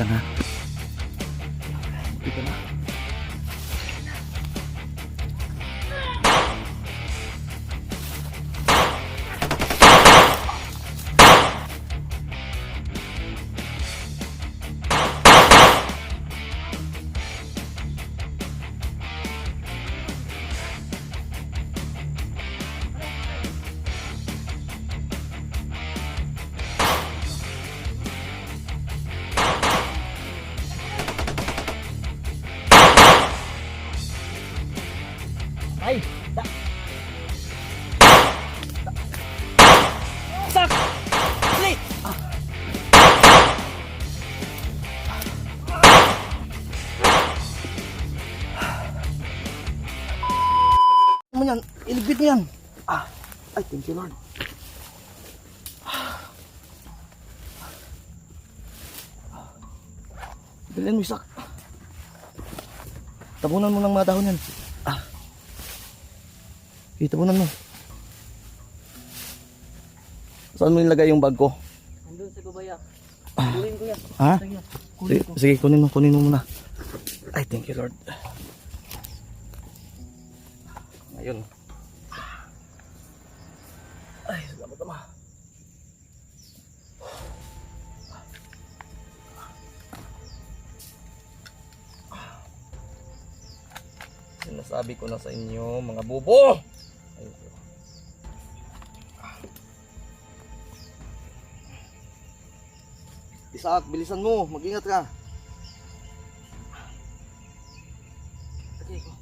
lang ha. Dito na. Ay! Sak! Slit! Ano yan? Iligpit mo yan! Ay, thank you Lord. Bilhin mo isak. Tabunan mo ng mga dahon yan. Tabunan mo. Saan mo nilagay yung bag ko? Nandun sa babaya. Kunin ko yan. Ha? Sige, kunin mo muna. Ay, thank you Lord. Ngayon. Ay, salamat Ama. Sinasabi ko na sa inyo, mga bubo! Ayun. Isaac, bilisan mo. Mag-ingat ka. Okay, go.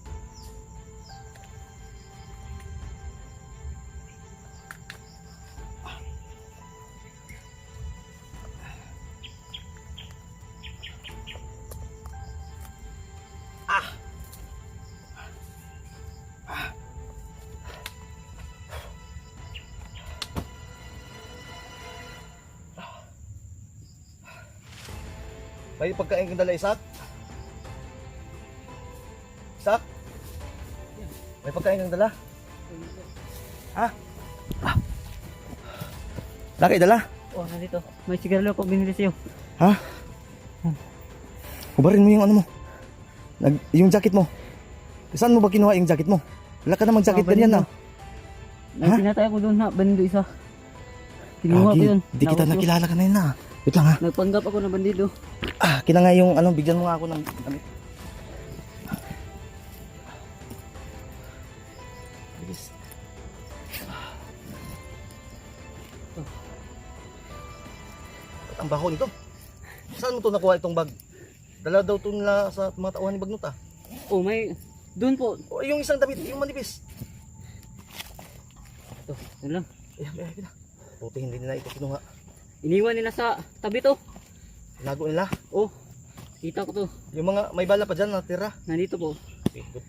May pagkain kang dala, Isaac? Isaac? May pagkain kang dala? Ha? Laki dala? Oh, nandito. May sigarilyo ko binili sa'yo. Ha? Hubarin mo yung ano mo. Yung jacket mo. Saan mo ba kinuha yung jacket mo? Wala ka namang jacket ganyan na. May pinatay ako doon ha. Bandido isa. Kinuha ko yun. Hindi kita nakilala ka na yun na. Wait lang ha. Nagpanggap ako ng bandido. Kina nga yung ano, bigyan mo nga ako ng damit. Bilis. Ang baho nito. Saan mo to nakuha itong bag? Dala daw to nila sa mga tauhan ni Bagnot Oh, may... Doon po. O, yung isang damit, yung manipis. Ito, yun lang. Ayan. Buti hindi nila ito kinuha. Iniwan nila sa tabi to. Tinago nila. Oh, kita ko to. Yung mga may bala pa dyan natira. Nandito po. Okay, good.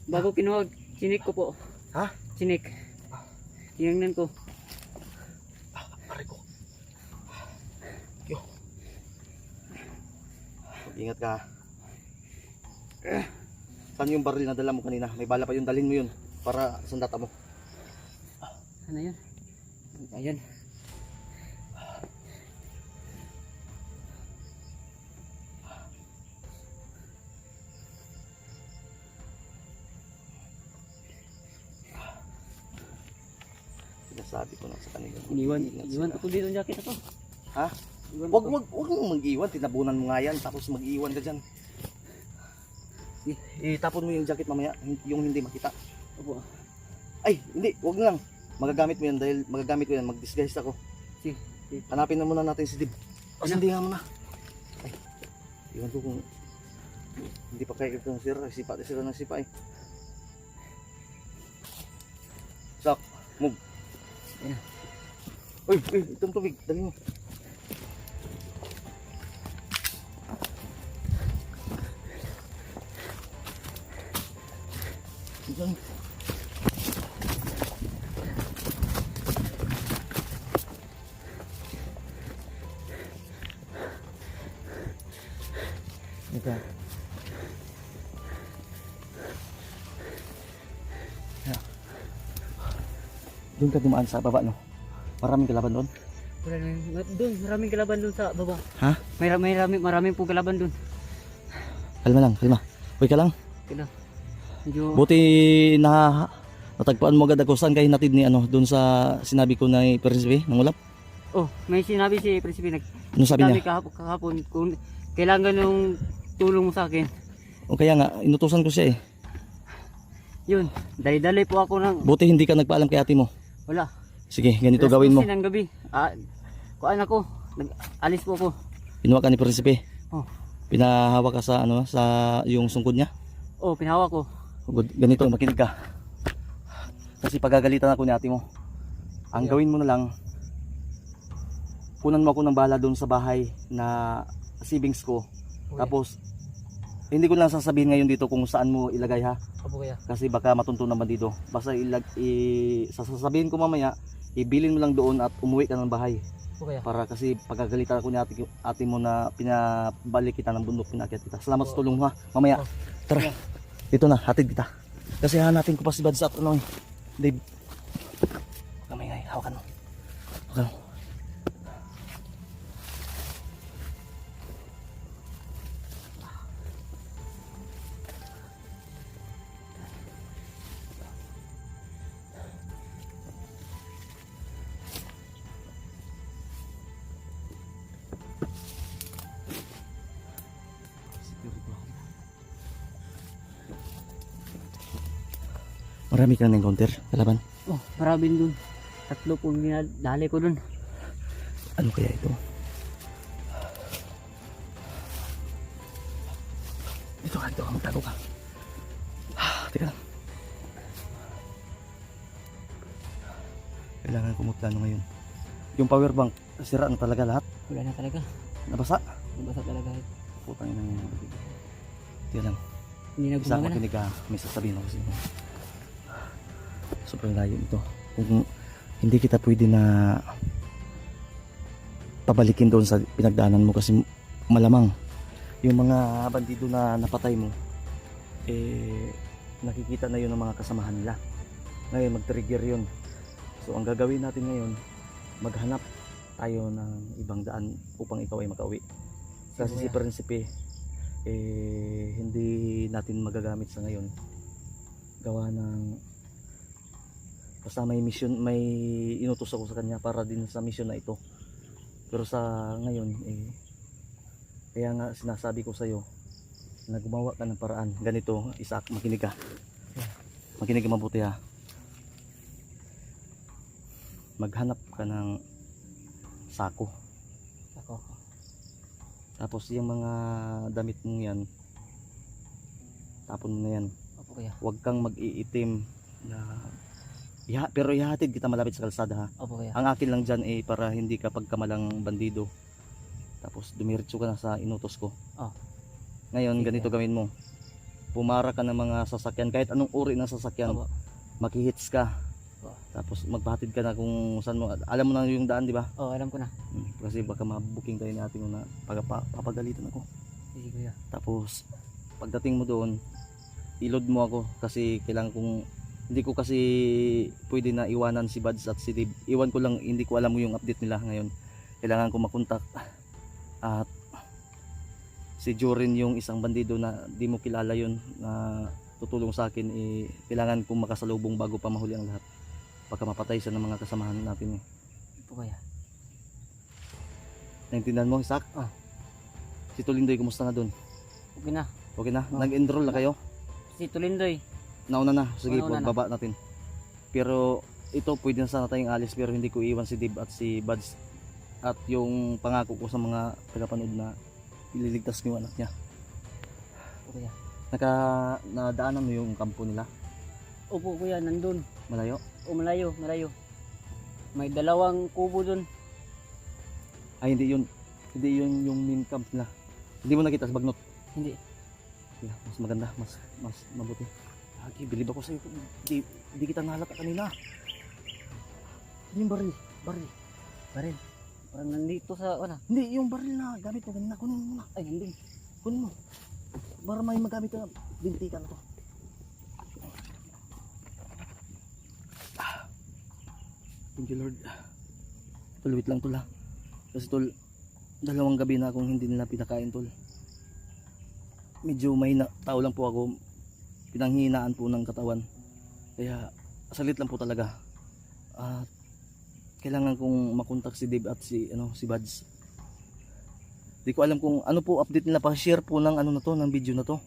Bago kinuha, chinik ko po. Ha? Chinik. Tinignan ko. Aray ko. Yo. Ingat ka. Saan yung baril na dala mo kanina? May bala pa yun, dalhin mo yun para sandata mo. Ano yun? Ayan. Sinasabi ko na sa kanila. Iniwan ko dito ang jacket na to. Ha? Wag mong mag-iwan, tinabunan mo nga yan tapos mag-iwan ka dyan. Itapon mo yung jacket mamaya, yung hindi makita. Opo. Ay, hindi, wag lang. Magagamit mo yan dahil magagamit ko yan, mag-disguise ako. Sige. Hanapin na muna natin si Dib. Kasi hindi nga muna. Ay, iwan ko kung hindi pa kaya ito ng sira, sira ng sipa eh. Sak, move. Ayan. Uy, itong tubig, dali mo. Diyan. Ito. Doon ka dumaan sa baba, no? Maraming kalaban doon. Wala na yun. Doon, maraming kalaban doon sa baba. Ha? Maraming po kalaban doon. Kalma lang, kalma. Uy ka lang. Kaya medyo... Buti na natagpuan mo agad ako. Saan kayo natid ni ano? Doon sa sinabi ko na Prinsipe ng ulap? Oh, may sinabi si Prinsipe. Ano sabi niya? Kahapon kung kailangan ng tulong mo sa akin. O kaya nga, inutusan ko siya eh. Yun, dali-dali po ako ng... Buti hindi ka nagpaalam kay ate mo. Wala. Sige, ganito gawin mo. Ng gabi. Kuan ako. Nag-alis po ako. Pinuha ka ni Prinsipe. Oh. Pinahawak ka sa ano, sa yung sungkod niya. Oh, pinahawak ko. Ganito, makinig ka. Kasi pagagalitan ako ni ate mo. Ang gawin mo na lang, kunan mo ako ng bala doon sa bahay na savings ko. Okay. Tapos, hindi ko lang sasabihin ngayon dito kung saan mo ilagay ha. Opo kaya. Kasi baka matunto naman dito. Basta sasabihin ko mamaya, ibilin mo lang doon at umuwi ka ng bahay. Opo kaya. Para kasi pagagalitan ako ni ate mo na pinabalik kita ng bundok, pinakyat kita. Salamat sa tulong ha. Mamaya, tara. Dito na, hatid kita. Kasi hanapin ko pa si Bads at ano eh. Dave. Kamay ngay, hawakan mo. Hawakan mo. Marami kang na-encounter, kalaban. Oh, maraming dun. 3 po dinadali ko dun. Ano kaya ito? Ito ka, magtago ka. Teka lang. Kailangan kumuplano ngayon. Yung power bank, sira na talaga lahat. Wala na talaga. Nabasa. Nabasa talaga. Putang ina niya. Teka lang. Hindi na Isa gumagana. makinig ka, may sasabihin ako sa inyo. Sobrang layo ito. Kung hindi kita pwede na pabalikin doon sa pinagdaanan mo kasi malamang yung mga bandido na napatay mo nakikita na yun ng mga kasamahan nila. Ngayon mag-trigger yun. So ang gagawin natin ngayon, maghanap tayo ng ibang daan upang ikaw ay makauwi. Kasi si Prinsipe hindi natin magagamit sa ngayon. Gawa ng basta may mission, may inutos ako sa kanya para din sa mission na ito. Pero sa ngayon kaya nga sinasabi ko sa iyo na gumawa ka ng paraan. Ganito, Isaac, makinig ka. Makinig ka mabuti ha. Maghanap ka ng sako. Ako. Tapos yung mga damit mo yan, tapon mo na yan. Opo kaya. Huwag kang mag-iitim na pero ihatid kita malapit sa kalsada ha. Opo kaya. Ang akin lang dyan para hindi ka pagkamalang bandido. Tapos dumiretso ka na sa inutos ko. Oh. Ngayon Sige. ganito gawin mo. Pumara ka ng mga sasakyan, kahit anong uri ng sasakyan. Opo. Makihits ka. Oh. Tapos magpahatid ka na kung saan mo. Alam mo na yung daan, di ba? Oh, alam ko na. Kasi baka mabuking tayo natin na papagalitan ako. Sige kuya. Tapos pagdating mo doon, ilod mo ako kasi kailangan kong hindi ko kasi pwede na iwanan si Bads at si Dave. Iwan ko lang, hindi ko alam mo yung update nila ngayon. Kailangan ko makontak at si Jorin yung isang bandido na di mo kilala yun na tutulong sa akin kailangan kong makasalubong bago pa mahuli ang lahat. Baka mapatay siya ng mga kasamahan natin Opo kaya. Naintindihan mo, Isaac? Ah. Si Tulindoy, kumusta na doon? Okay na. Okay na? Oh. Nag-enroll na kayo? Si Tulindoy. Nauna na. Sige, Nauna na. pagbaba natin. Pero ito pwede na sana tayong alis pero hindi ko iwan si Dave at si Bads at yung pangako ko sa mga tagapanood na ililigtas ko yung anak niya. Opo kaya. Nadaanan mo yung kampo nila? Opo kuya, nandun. Malayo? O malayo, malayo. May 2 kubo dun. Ay hindi yun. Hindi yun yung main camp nila. Hindi mo nakita sa bagnot? Hindi. Yeah, mas maganda, mas mabuti. Lagi, bilib ako sa'yo. Hindi kita nahalata kanina. Yung baril. Baril. Parang nandito sa ano. Hindi, yung baril na gamit mo kanina. Kunin mo muna. Ay, hindi. Kunin mo. Para may magamit ka na. Bintikan na to. Thank you Lord. Tulwit lang to la. Kasi tol, 2 gabi na akong hindi nila pinakain tol. Medyo mahina, tao lang po ako, pinanghihinaan po ng katawan. Kaya salit lang po talaga. At kailangan kong makontak si Dave at si Buds. Di ko alam kung ano po update nila, pa-share po ng ano na to, ng video na to.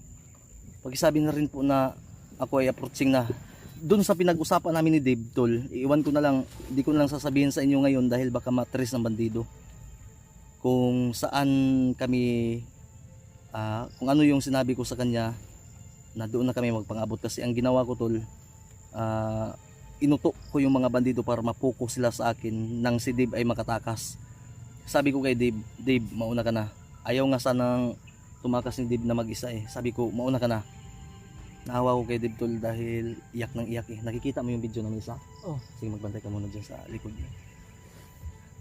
Pakisabi na rin po na ako ay approaching na. Doon sa pinag-usapan namin ni Dave tol, iwan ko na lang, hindi ko na lang sasabihin sa inyo ngayon dahil baka matres ng bandido. Kung saan kami, kung ano yung sinabi ko sa kanya, na doon na kami magpang-abot. Kasi ang ginawa ko tol, inutok ko yung mga bandido para mapokus sila sa akin nang si Dave ay makatakas. Sabi ko kay Dave, Dave, mauna ka na. Ayaw nga sanang tumakas ni Dave na mag-isa eh. Sabi ko, mauna ka na. Naawa ko kay Dave tol dahil iyak ng iyak eh. Nakikita mo yung video namin isa? Oh. Sige, magbantay ka muna dyan sa likod niya.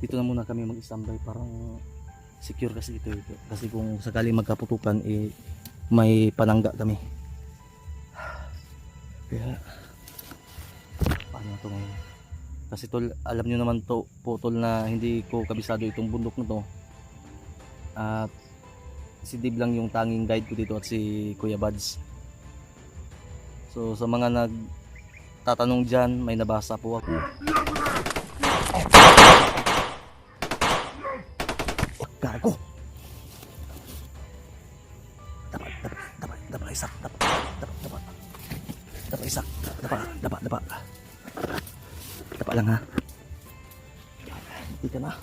Dito na muna kami mag-standby, parang secure kasi ito. Kasi kung sakali magkaputukan eh, may panangga kami. Kaya paano ito ngayon? Kasi tol, alam nyo naman to po tol na hindi ko kabisado itong bundok na to. At si Dave lang yung tanging guide ko dito at si Kuya Buds. So sa mga nagtatanong dyan, may nabasa po ako. Gago! Dapa isak, dapa isak, dapa lang ha. Hindi ka na.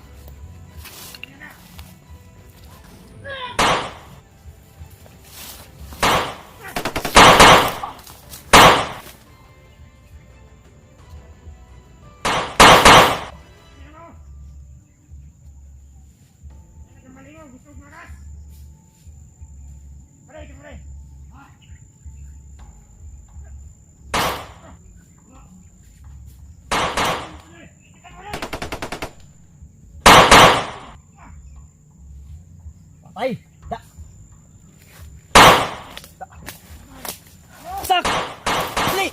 Patay! Da! Sak! Dali!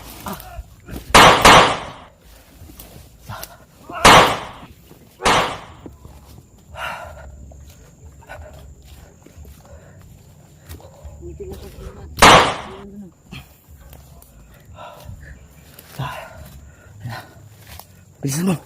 Bilisan mo!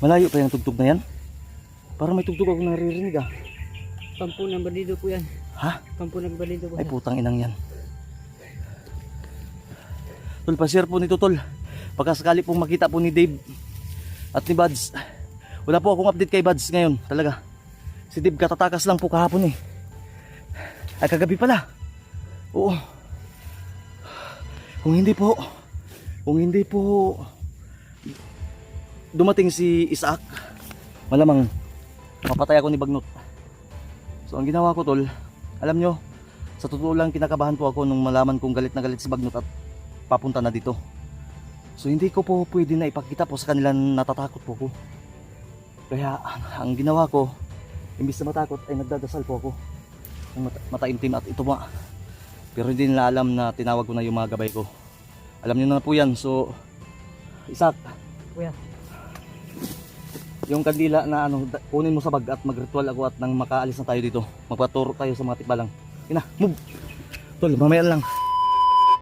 Malayo pa yung tugtog na yan? Parang may tugtog ako naririnig ah. Kampo ng bandido po yan. Ha? Kampo ng bandido po. Ay putang inang yan. Tol, pa-share po nito tol. Pagkasakali pong makita po ni Dave at ni Buds. Wala po akong update kay Buds ngayon talaga. Si Dave katatakas lang po kahapon eh. Ay kagabi pala. Oo. Kung hindi po dumating si Isaac, malamang mapatay ako ni Bagnot. So ang ginawa ko tol, alam nyo, sa totoo lang kinakabahan po ako nung malaman kong galit na galit si Bagnot at papunta na dito. So hindi ko po pwede na ipakita po sa kanila, natatakot po ko. Kaya ang ginawa ko, imbis na matakot ay nagdadasal po ako ng mataimtim at ito ma. Pero hindi nila alam na tinawag ko na yung mga gabay ko. Alam nyo na po yan. So Isaac, Kuya, yung kandila na kunin mo sa bag at magritual ako at nang makaalis na tayo dito. Magpaturo tayo sa mga tikbalang. Ina, move. Tol, mamaya lang.